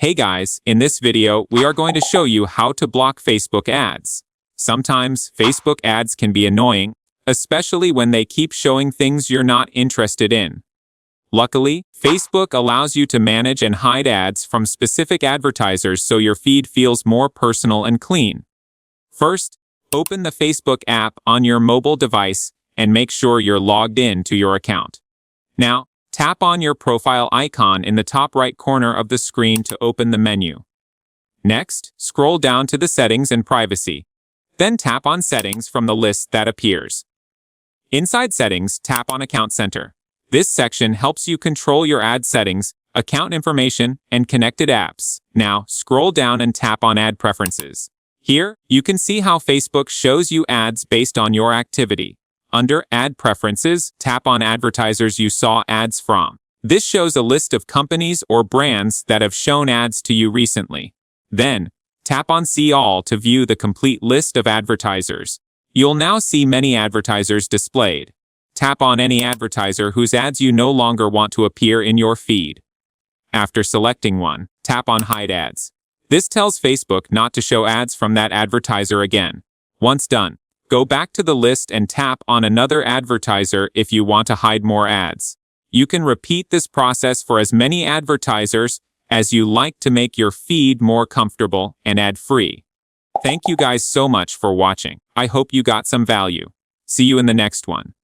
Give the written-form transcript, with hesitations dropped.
Hey guys, in this video, we are going to show you how to block Facebook ads. Sometimes, Facebook ads can be annoying, especially when they keep showing things you're not interested in. Luckily, Facebook allows you to manage and hide ads from specific advertisers so your feed feels more personal and clean. First, open the Facebook app on your mobile device and make sure you're logged in to your account. Now, tap on your profile icon in the top right corner of the screen to open the menu. Next, scroll down to the Settings and Privacy. Then tap on Settings from the list that appears. Inside Settings, tap on Account Center. This section helps you control your ad settings, account information, and connected apps. Now, scroll down and tap on Ad Preferences. Here, you can see how Facebook shows you ads based on your activity. Under Ad Preferences, tap on advertisers you saw ads from. This shows a list of companies or brands that have shown ads to you recently. Then, tap on See All to view the complete list of advertisers. You'll now see many advertisers displayed. Tap on any advertiser whose ads you no longer want to appear in your feed. After selecting one, tap on Hide Ads. This tells Facebook not to show ads from that advertiser again. Once done, go back to the list and tap on another advertiser if you want to hide more ads. You can repeat this process for as many advertisers as you like to make your feed more comfortable and ad-free. Thank you guys so much for watching. I hope you got some value. See you in the next one.